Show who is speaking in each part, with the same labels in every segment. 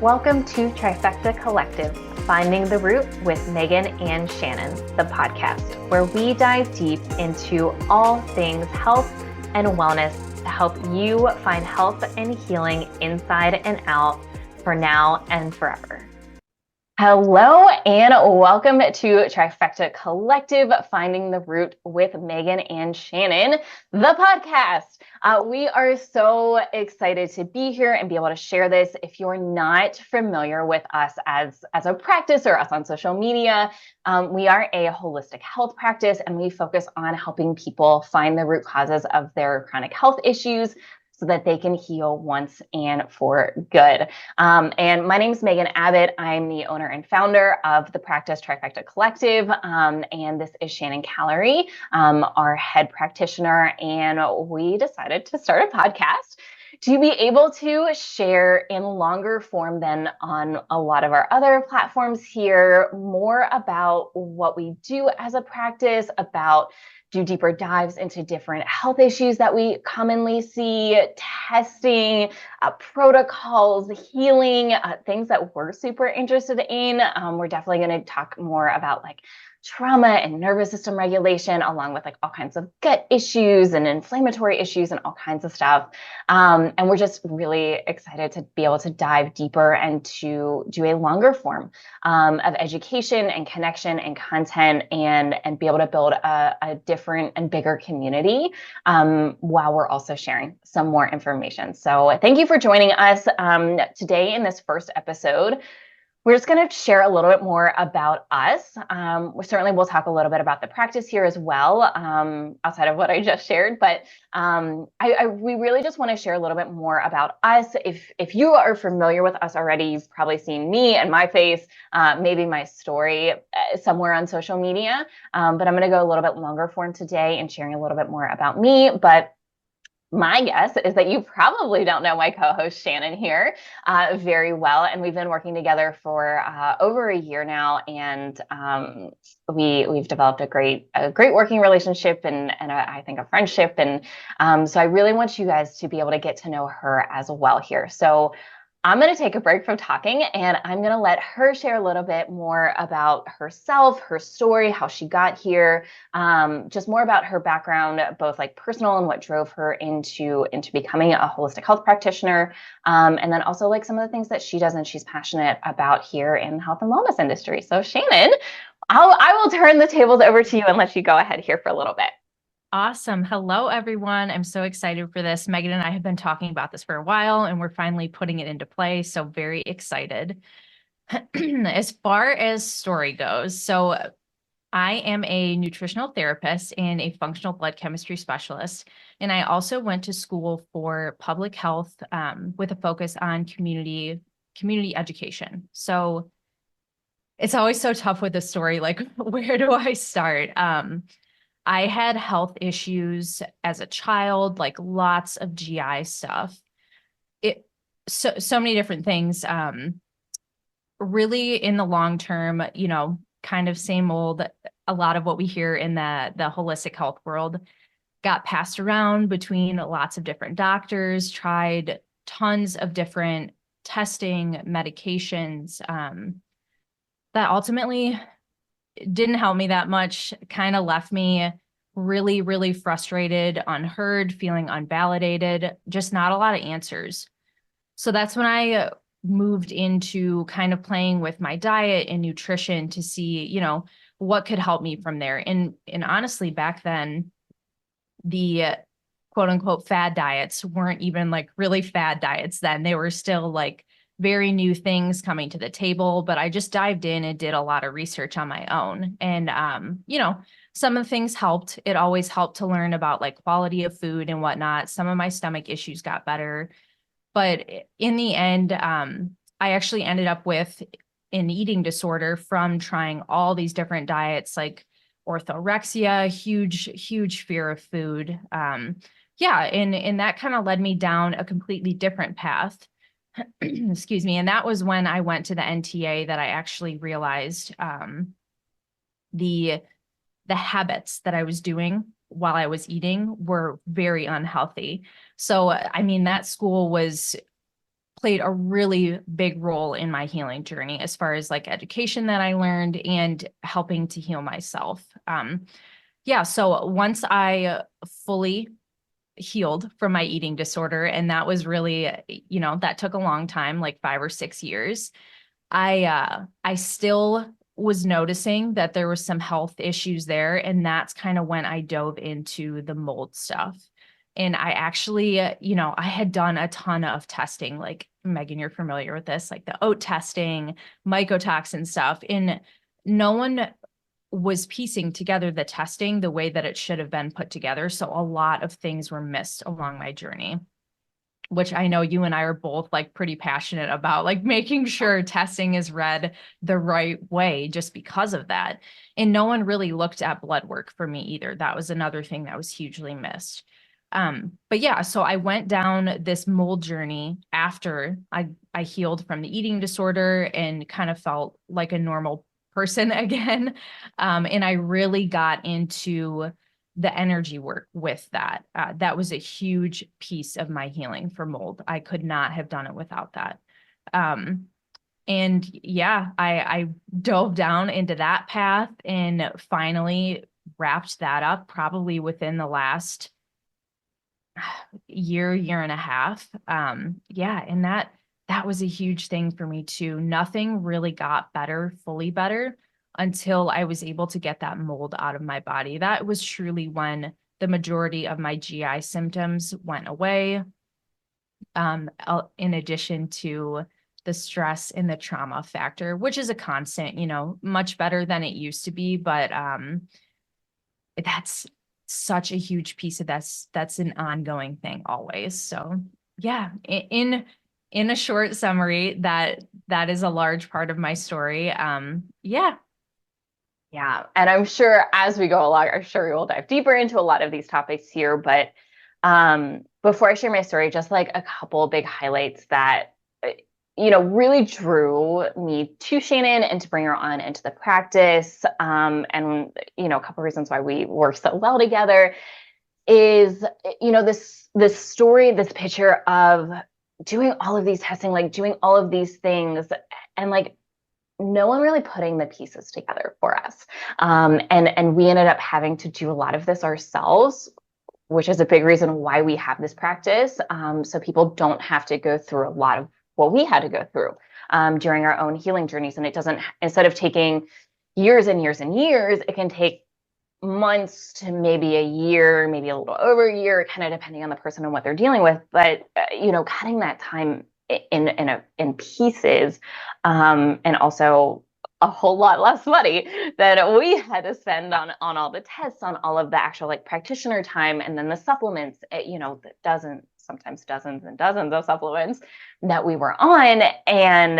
Speaker 1: Welcome to Trifecta Collective, Finding the Root with Megan and Shannon, the podcast where we dive deep into all things health and wellness to help you find health and healing inside and out for now and forever. Hello and welcome to Trifecta Collective, Finding the Root with Megan and Shannon, the podcast. We are so excited to be here and be able to share this. If you're not familiar with us as a practice or us on social media, we are a holistic health practice and we focus on helping people find the root causes of their chronic health issues so that they can heal once and for good. And my name is Megan Abbott. I'm the owner and founder of the practice Trifecta Collective. And this is Shannon Callery, our head practitioner. And we decided to start a podcast to be able to share in longer form than on a lot of our other platforms here, more about what we do as a practice, about do deeper dives into different health issues that we commonly see, testing, protocols, healing, things that we're super interested in. We're definitely going to talk more about like trauma and nervous system regulation, along with like all kinds of gut issues and inflammatory issues and all kinds of stuff. And we're just really excited to be able to dive deeper and to do a longer form of education and connection and content and be able to build a different and bigger community while we're also sharing some more information. So thank you for joining us today in this first episode. We're just going to share a little bit more about us. We certainly will talk a little bit about the practice here as well, outside of what I just shared. But we really just want to share a little bit more about us. If you are familiar with us already, you've probably seen me and my face, maybe my story somewhere on social media. But I'm going to go a little bit longer form today and sharing a little bit more about me. But my guess is that you probably don't know my co-host Shannon here very well, and we've been working together for over a year now, and we've developed a great working relationship and I think a friendship, and so I really want you guys to be able to get to know her as well here. So I'm going to take a break from talking and I'm going to let her share a little bit more about herself, her story, how she got here, just more about her background, both like personal and what drove her into becoming a holistic health practitioner. And then also like some of the things that she does and she's passionate about here in the health and wellness industry. So Shannon, I will turn the tables over to you and let you go ahead here for a little bit.
Speaker 2: Awesome. Hello, everyone. I'm so excited for this. Megan and I have been talking about this for a while, and we're finally putting it into play. So very excited. As far as story goes, so I am a nutritional therapist and a functional blood chemistry specialist. And I also went to school for public health with a focus on community education. So it's always so tough with the story. Like, where do I start? I had health issues as a child, like lots of GI stuff. So many different things. Really in the long term, kind of same old, a lot of what we hear in the holistic health world got passed around between lots of different doctors, tried tons of different testing, medications, that ultimately didn't help me that much, kind of left me really, really frustrated, unheard, feeling unvalidated, just not a lot of answers. So that's when I moved into kind of playing with my diet and nutrition to see, what could help me from there. And honestly, back then, the quote unquote fad diets weren't even like really fad diets then. They were still like very new things coming to the table, but I just dived in and did a lot of research on my own. And, some of the things helped. It always helped to learn about like quality of food and whatnot. Some of my stomach issues got better, but in the end, I actually ended up with an eating disorder from trying all these different diets, like orthorexia, huge fear of food. And that kind of led me down a completely different path. Excuse me. And that was when I went to the NTA that I actually realized the habits that I was doing while I was eating were very unhealthy. So, I mean, that school was played a really big role in my healing journey as far as like education that I learned and helping to heal myself. Yeah, so once I fully healed from my eating disorder, and that was really, that took a long time, like 5 or 6 years. I still was noticing that there were some health issues there, and that's kind of when I dove into the mold stuff. And I actually, I had done a ton of testing, like Megan, you're familiar with this, like the oat testing, mycotoxin stuff, and no one was piecing together the testing the way that it should have been put together. So a lot of things were missed along my journey, which I know you and I are both like pretty passionate about, like making sure testing is read the right way just because of that. And no one really looked at blood work for me either. That was another thing that was hugely missed. But yeah, so I went down this mold journey after I healed from the eating disorder and kind of felt like a normal person again. And I really got into the energy work with that. That was a huge piece of my healing for mold. I could not have done it without that. And yeah, I dove down into that path and finally wrapped that up probably within the last year and a half. Yeah, and that was a huge thing for me too. Nothing really got better, fully better, until I was able to get that mold out of my body. That was truly when the majority of my GI symptoms went away. In addition to the stress and the trauma factor, which is a constant, much better than it used to be, but that's such a huge piece of that's an ongoing thing always. So yeah, in a short summary, that is a large part of my story. Yeah.
Speaker 1: Yeah. And I'm sure as we go along, I'm sure we will dive deeper into a lot of these topics here. But before I share my story, just like a couple big highlights that, really drew me to Shannon and to bring her on into the practice. And, a couple reasons why we work so well together is, this story, this picture of doing all of these testing, like doing all of these things, and like no one really putting the pieces together for us. And we ended up having to do a lot of this ourselves, which is a big reason why we have this practice. So people don't have to go through a lot of what we had to go through during our own healing journeys. And it doesn't, instead of taking years and years and years, it can take months to maybe a year, maybe a little over a year, kind of depending on the person and what they're dealing with. But, cutting that time in pieces, and also a whole lot less money than we had to spend on all the tests, on all of the actual like practitioner time, and then the supplements, the sometimes dozens and dozens of supplements that we were on. And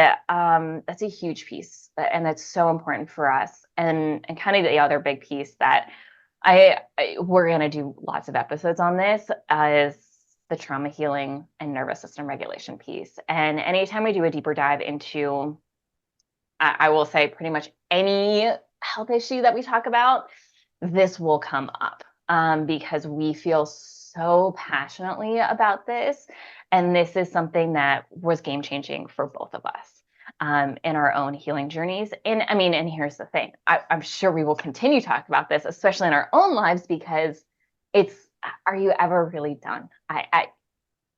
Speaker 1: that's a huge piece, and that's so important for us. And kind of the other big piece that we're going to do lots of episodes on this is the trauma healing and nervous system regulation piece. And anytime we do a deeper dive into, I will say, pretty much any health issue that we talk about, this will come up because we feel so passionately about this. And this is something that was game changing for both of us in our own healing journeys. And I mean, and here's the thing, I'm sure we will continue to talk about this, especially in our own lives, because are you ever really done?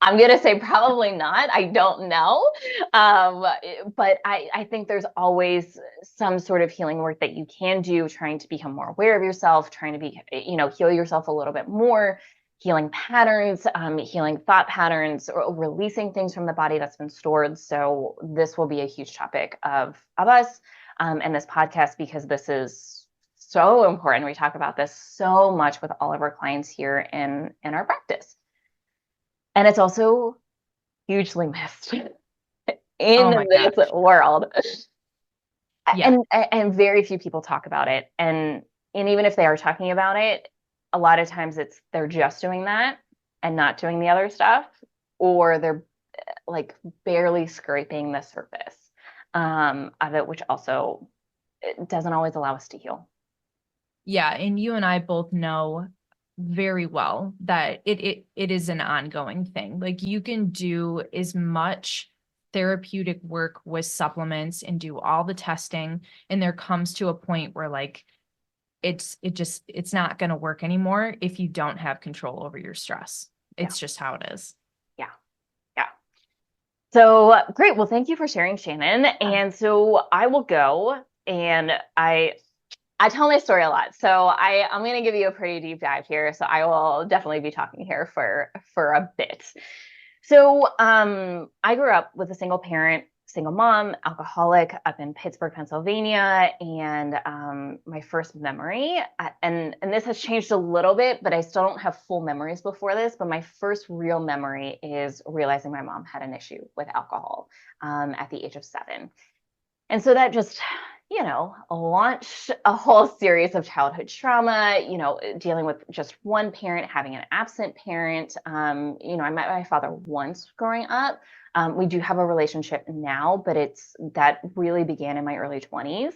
Speaker 1: I'm going to say probably not. I don't know. But I think there's always some sort of healing work that you can do, trying to become more aware of yourself, trying to heal yourself a little bit more, healing patterns, healing thought patterns, or releasing things from the body that's been stored. So this will be a huge topic of us and this podcast, because this is so important. We talk about this so much with all of our clients here in our practice. And it's also hugely missed in this world. Yeah. And very few people talk about it. And even if they are talking about it, a lot of times they're just doing that and not doing the other stuff, or they're like barely scraping the surface of it, which also doesn't always allow us to heal.
Speaker 2: Yeah. And you and I both know very well that it is an ongoing thing. Like you can do as much therapeutic work with supplements and do all the testing. And there comes to a point where like, it's not going to work anymore if you don't have control over your stress. It's just how it is.
Speaker 1: Yeah. Yeah. So great. Well, thank you for sharing, Shannon. And so I will go, and I tell my story a lot. So I'm going to give you a pretty deep dive here. So I will definitely be talking here for a bit. So I grew up with a single mom, alcoholic, up in Pittsburgh, Pennsylvania. And my first memory, and this has changed a little bit, but I still don't have full memories before this. But my first real memory is realizing my mom had an issue with alcohol at the age of 7. And so that just, launched a whole series of childhood trauma, dealing with just one parent, having an absent parent. I met my father once growing up. We do have a relationship now, but that really began in my early 20s.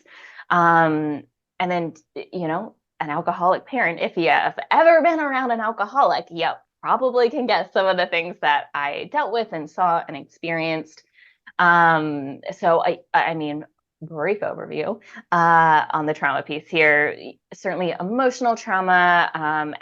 Speaker 1: And then, an alcoholic parent, if you have ever been around an alcoholic, you probably can guess some of the things that I dealt with and saw and experienced. So I mean, brief overview on the trauma piece here. Certainly emotional trauma,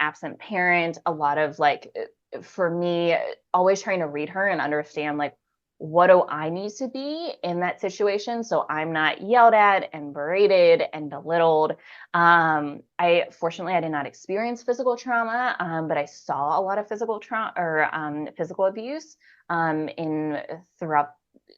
Speaker 1: absent parent, a lot of like, for me, always trying to read her and understand like, what do I need to be in that situation so I'm not yelled at and berated and belittled. Fortunately, I did not experience physical trauma, but I saw a lot of physical trauma or physical abuse throughout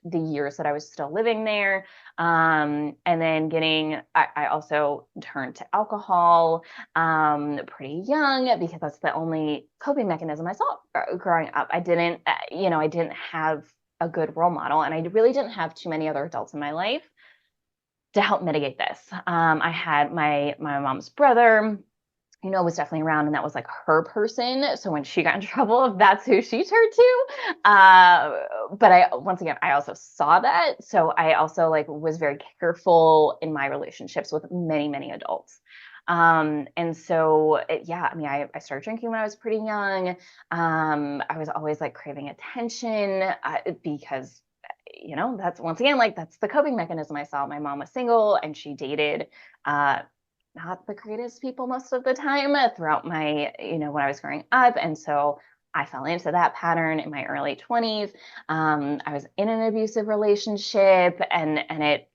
Speaker 1: the years that I was still living there. And then I also turned to alcohol pretty young, because that's the only coping mechanism I saw growing up. I didn't have a good role model, and I really didn't have too many other adults in my life to help mitigate this. I had my mom's brother, was definitely around, and that was like her person. So when she got in trouble, that's who she turned to. But once again, I also saw that. So I also like was very careful in my relationships with many, many adults. And so, I started drinking when I was pretty young. I was always like craving attention because that's once again, like that's the coping mechanism I saw. My mom was single and she dated not the greatest people most of the time throughout my, when I was growing up. And so I fell into that pattern in my early 20s. I was in an abusive relationship, and it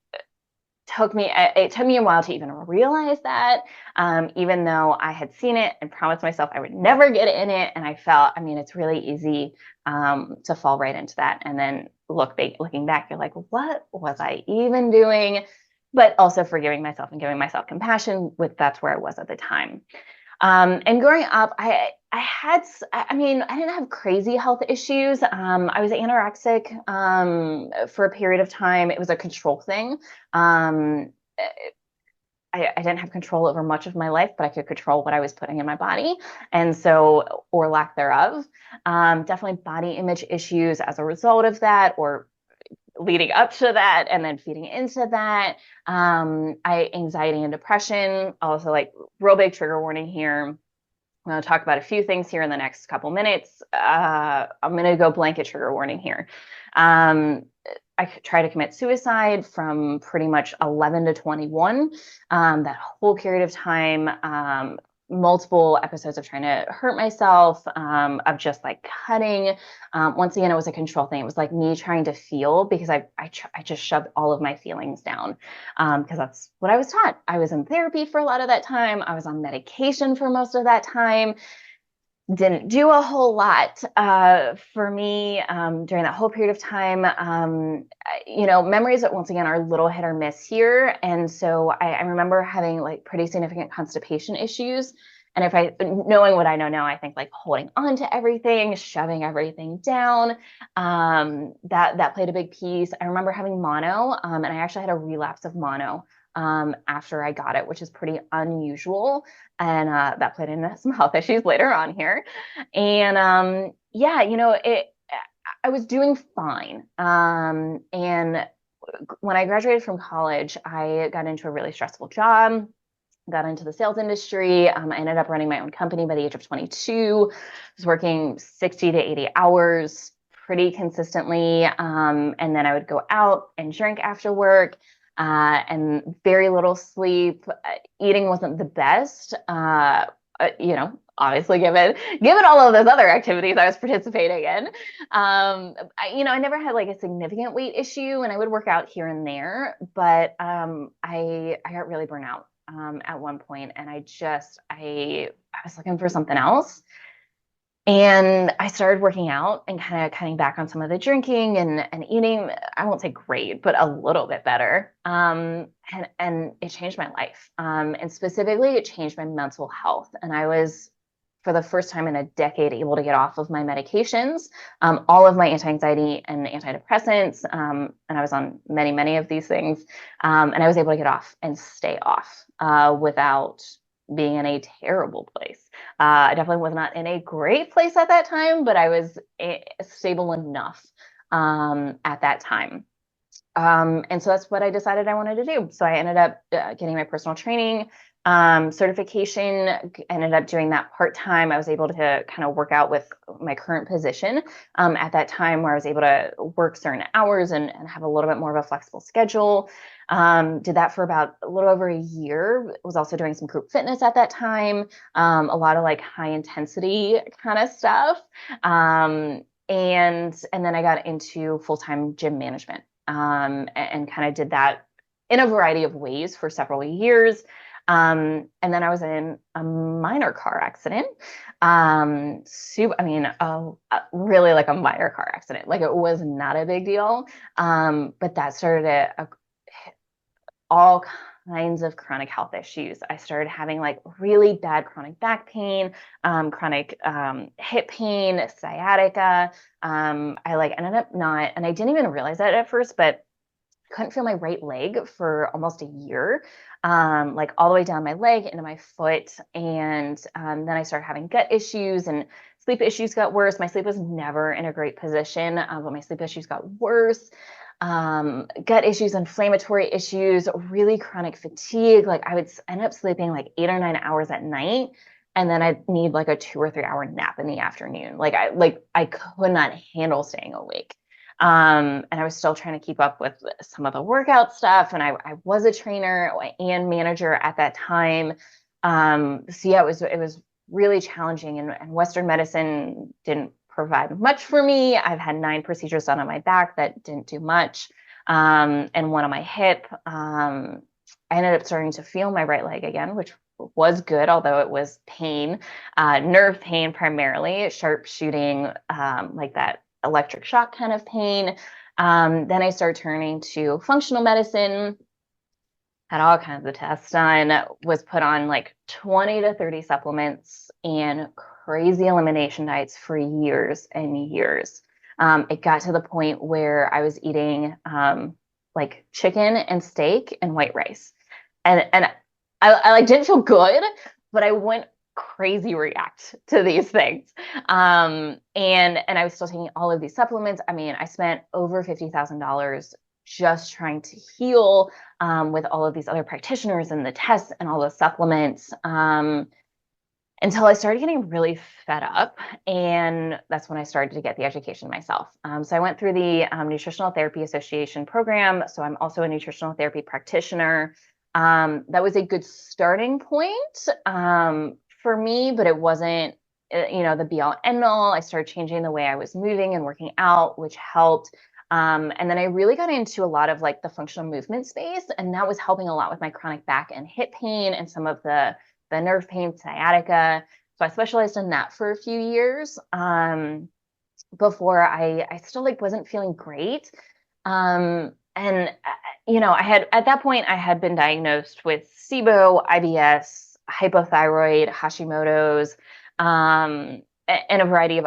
Speaker 1: took me a while to even realize that, even though I had seen it and promised myself I would never get in it. And I felt, it's really easy to fall right into that. And then looking back, you're like, what was I even doing? But also forgiving myself and giving myself compassion that's where I was at the time. And growing up, I didn't have crazy health issues. I was anorexic for a period of time. It was a control thing. I didn't have control over much of my life, but I could control what I was putting in my body, and so, or lack thereof. Definitely body image issues as a result of that, or leading up to that, and then feeding into that. Anxiety and depression, also like real big trigger warning here. I'm going to talk about a few things here in the next couple minutes. I'm going to go blanket trigger warning here. I tried to commit suicide from pretty much 11 to 21. That whole period of time, multiple episodes of trying to hurt myself, of just like cutting. Once again, it was a control thing. It was like me trying to feel, because I just shoved all of my feelings down, because that's what I was taught. I was in therapy for a lot of that time. I was on medication for most of that time. Didn't do a whole lot for me during that whole period of time. Memories that once again are a little hit or miss here. And so I remember having like pretty significant constipation issues. And knowing what I know now, I think like holding on to everything, shoving everything down, that played a big piece. I remember having mono, and I actually had a relapse of mono after I got it, which is pretty unusual. And that played into some health issues later on here. And I was doing fine. And when I graduated from college, I got into a really stressful job, got into the sales industry. I ended up running my own company by the age of 22. I was working 60 to 80 hours pretty consistently. And then I would go out and drink after work, and very little sleep. Eating wasn't the best, obviously given all of those other activities I was participating in. I never had like a significant weight issue, and I would work out here and there, but I got really burnt out at one point, and I was looking for something else. And I started working out and kind of cutting back on some of the drinking and eating. I won't say great, but a little bit better. And it changed my life. And specifically, it changed my mental health. And I was, for the first time in a decade, able to get off of my medications, all of my anti-anxiety and antidepressants. And I was on many, many of these things. And I was able to get off and stay off without being in a terrible place. I definitely was not in a great place at that time, but I was stable enough at that time. And so that's what I decided I wanted to do. So I ended up getting my personal training certification, ended up doing that part-time. I was able to kind of work out with my current position at that time, where I was able to work certain hours and have a little bit more of a flexible schedule. Did that for about a little over a year. Was also doing some group fitness at that time, a lot of like high intensity kind of stuff. And then I got into full-time gym management, and kind of did that in a variety of ways for several years. And then I was in a minor car accident. Really like a minor car accident. Like it was not a big deal. But that started all kinds of chronic health issues. I started having like really bad chronic back pain, chronic hip pain, sciatica. I like ended up not, and I didn't even realize that at first, but couldn't feel my right leg for almost a year, like all the way down my leg into my foot. And then I started having gut issues, and sleep issues got worse. My sleep was never in a great position, but my sleep issues got worse. Gut issues, inflammatory issues, really chronic fatigue. Like I would end up sleeping like 8 or 9 hours at night, and then I'd need like a 2 or 3 hour nap in the afternoon. I could not handle staying awake. And I was still trying to keep up with some of the workout stuff. And I was a trainer and manager at that time. So yeah, it was really challenging, and Western medicine didn't provide much for me. I've had 9 procedures done on my back that didn't do much. And one on my hip. I ended up starting to feel my right leg again, which was good, although it was pain, nerve pain primarily, sharp shooting, like that electric shock kind of pain. Then I started turning to functional medicine, had all kinds of tests done, was put on like 20 to 30 supplements and crazy elimination diets for years and years. It got to the point where I was eating like chicken and steak and white rice. And I like didn't feel good, but I went crazy react to these things. And I was still taking all of these supplements. I mean, I spent over $50,000 just trying to heal, with all of these other practitioners and the tests and all the supplements, until I started getting really fed up. And that's when I started to get the education myself. So I went through the Nutritional Therapy Association program. So I'm also a nutritional therapy practitioner. That was a good starting point for me, but it wasn't, the be all end all. I started changing the way I was moving and working out, which helped. And then I really got into a lot of like the functional movement space, and that was helping a lot with my chronic back and hip pain and some of the nerve pain, sciatica. So I specialized in that for a few years, before I still like wasn't feeling great. I had, at that point, I had been diagnosed with SIBO, IBS, hypothyroid, Hashimoto's, and a variety of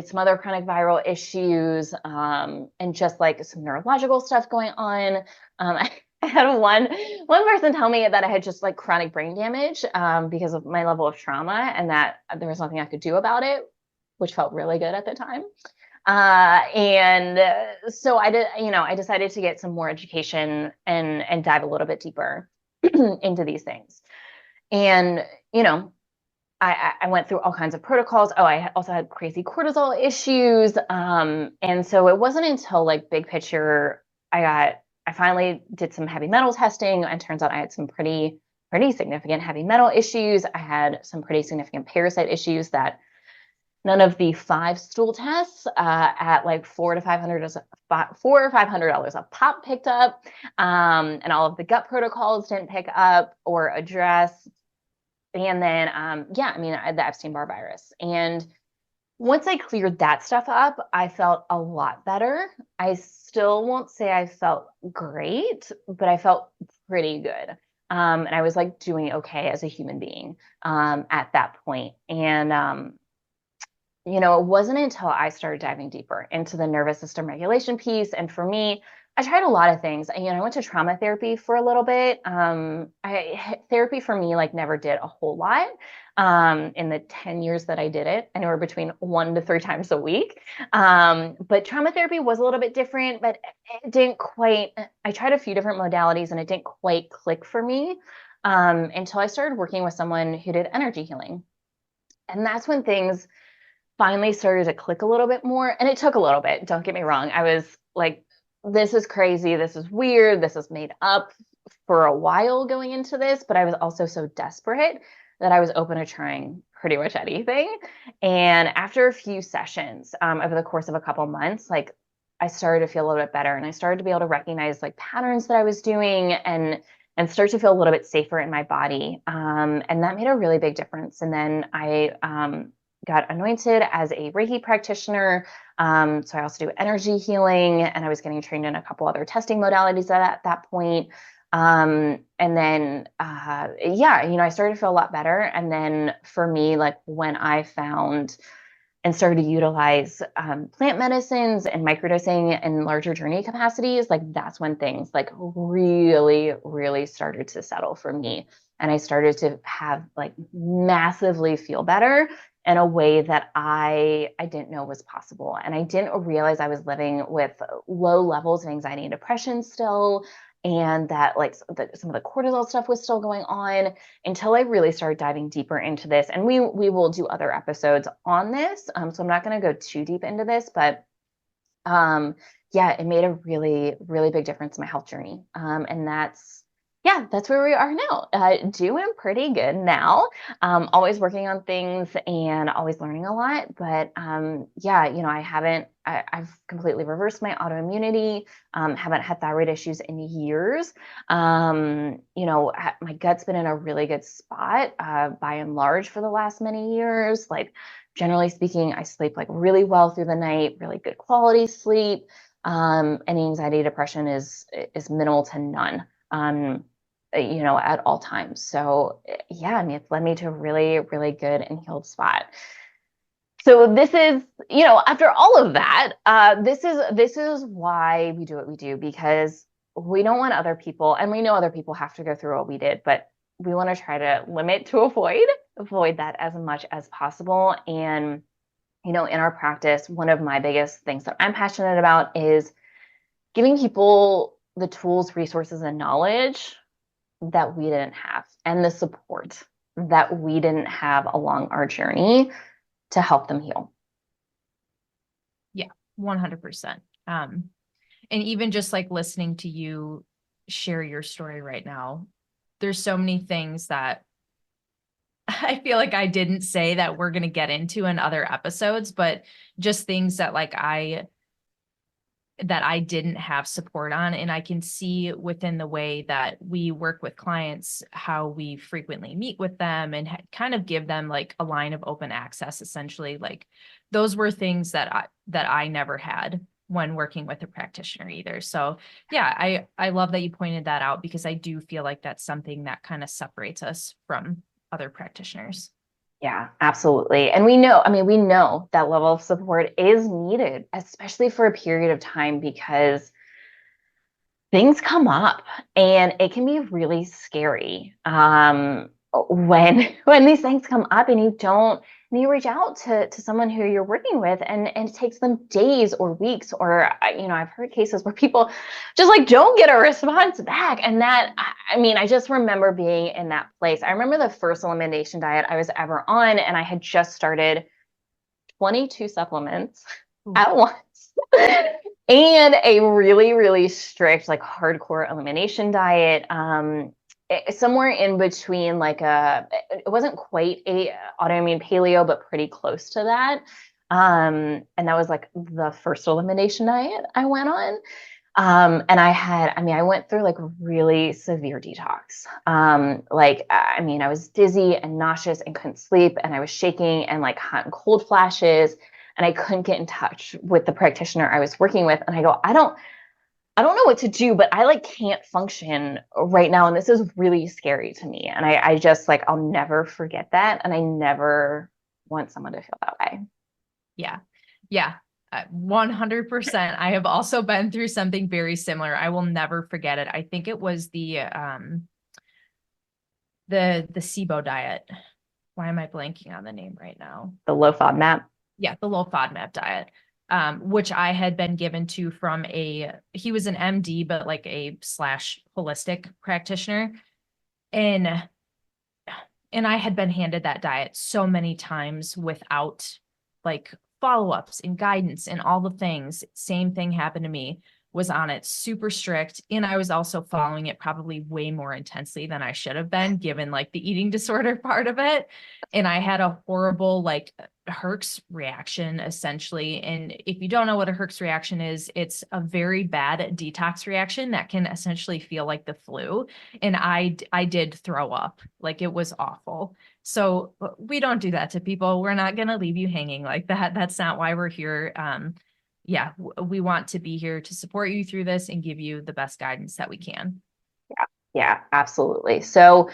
Speaker 1: some other chronic viral issues, and just like some neurological stuff going on. I had one person tell me that I had just like chronic brain damage, because of my level of trauma, and that there was nothing I could do about it, which felt really good at the time. So I decided to get some more education and dive a little bit deeper into these things. And, I went through all kinds of protocols. Oh, I also had crazy cortisol issues. And so it wasn't until like big picture, I finally did some heavy metal testing, and turns out I had some pretty significant heavy metal issues. I had some pretty significant parasite issues that none of the 5 stool tests at like $400 or $500 a pop picked up, and all of the gut protocols didn't pick up or address. And then, yeah, I mean, I had the Epstein-Barr virus. And once I cleared that stuff up, I felt a lot better. I still won't say I felt great, but I felt pretty good. And I was like doing okay as a human being at that point. And it wasn't until I started diving deeper into the nervous system regulation piece. And for me, I tried a lot of things. I went to trauma therapy for a little bit. Therapy for me like never did a whole lot in the 10 years that I did it, anywhere between 1 to 3 times a week. But trauma therapy was a little bit different, but it didn't quite. I tried a few different modalities and it didn't quite click for me until I started working with someone who did energy healing. And that's when things finally started to click a little bit more. And it took a little bit, don't get me wrong. I was like, this is crazy. This is weird. This is made up for a while going into this. But I was also so desperate that I was open to trying pretty much anything. And after a few sessions over the course of a couple months, like I started to feel a little bit better, and I started to be able to recognize like patterns that I was doing and start to feel a little bit safer in my body. And that made a really big difference. And then I got anointed as a Reiki practitioner. So I also do energy healing, and I was getting trained in a couple other testing modalities at that point. And then, yeah, I started to feel a lot better. And then for me, like when I found and started to utilize plant medicines and microdosing in larger journey capacities, like that's when things like really, really started to settle for me. And I started to have like massively feel better in a way that I didn't know was possible. And I didn't realize I was living with low levels of anxiety and depression still, and that like some of the cortisol stuff was still going on, until I really started diving deeper into this. And we will do other episodes on this. So I'm not going to go too deep into this, but yeah, it made a really, really big difference in my health journey. And that's where we are now, doing pretty good now. Always working on things and always learning a lot. But yeah, I've completely reversed my autoimmunity, haven't had thyroid issues in years. My gut's been in a really good spot by and large for the last many years. Like, generally speaking, I sleep like really well through the night, really good quality sleep. Any anxiety, depression is minimal to none. At all times. So yeah, I mean, it's led me to a really, really good and healed spot. So this is, after all of that, this is why we do what we do, because we don't want other people, and we know other people have to go through what we did, but we want to try to limit to avoid that as much as possible. And, in our practice, one of my biggest things that I'm passionate about is giving people the tools, resources, and knowledge that we didn't have, and the support that we didn't have along our journey to help them heal.
Speaker 2: Yeah, 100%. And even just like listening to you share your story right now, there's so many things that I feel like I didn't say that we're going to get into in other episodes, but just things that like that I didn't have support on. And I can see within the way that we work with clients, how we frequently meet with them and kind of give them like a line of open access, essentially. Like those were things that I never had when working with a practitioner either. So yeah, I love that you pointed that out, because I do feel like that's something that kind of separates us from other practitioners.
Speaker 1: Yeah, absolutely. And we know that level of support is needed, especially for a period of time, because things come up and it can be really scary when when these things come up and you don't you reach out to someone who you're working with, and it takes them days or weeks, or, I've heard cases where people just like don't get a response back. And that, I just remember being in that place. I remember the first elimination diet I was ever on, and I had just started 22 supplements at once and a really, really strict, like hardcore elimination diet. Somewhere in between, like it wasn't quite a autoimmune paleo, but pretty close to that. And that was like the first elimination diet I went on. And I went through like really severe detox. I was dizzy and nauseous and couldn't sleep, and I was shaking and like hot and cold flashes, and I couldn't get in touch with the practitioner I was working with. And I go, I don't know what to do, but I like can't function right now. And this is really scary to me. And I just like, I'll never forget that. And I never want someone to feel that way.
Speaker 2: Yeah. Yeah. 100%. I have also been through something very similar. I will never forget it. I think it was the SIBO diet. Why am I blanking on the name right now?
Speaker 1: The low FODMAP.
Speaker 2: Yeah, the low FODMAP diet, which I had been given to from he was an MD, but like a / holistic practitioner. And I had been handed that diet so many times without like follow-ups and guidance and all the things. Same thing happened to me. Was on it super strict, and I was also following it probably way more intensely than I should have been, given like the eating disorder part of it. And I had a horrible like Herx reaction essentially. And if you don't know what a Herx reaction is, it's a very bad detox reaction that can essentially feel like the flu. And I did throw up. Like, it was awful. So we don't do that to people. We're not going to leave you hanging like that. That's not why we're here. We want to be here to support you through this and give you the best guidance that we can.
Speaker 1: Yeah, absolutely. So,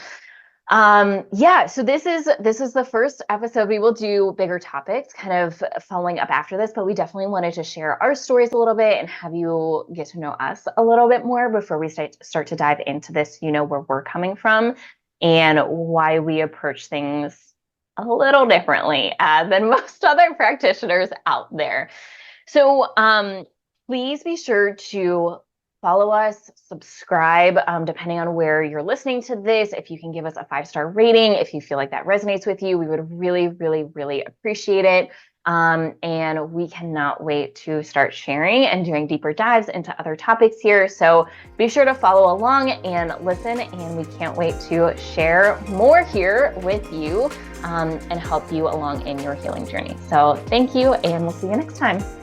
Speaker 1: so this is the first episode. We will do bigger topics kind of following up after this, but we definitely wanted to share our stories a little bit and have you get to know us a little bit more before we start to dive into this, where we're coming from and why we approach things a little differently than most other practitioners out there. So please be sure to follow us, subscribe, depending on where you're listening to this. If you can give us a 5-star rating, if you feel like that resonates with you, we would really, really, really appreciate it. And we cannot wait to start sharing and doing deeper dives into other topics here. So be sure to follow along and listen, and we can't wait to share more here with you and help you along in your healing journey. So thank you, and we'll see you next time.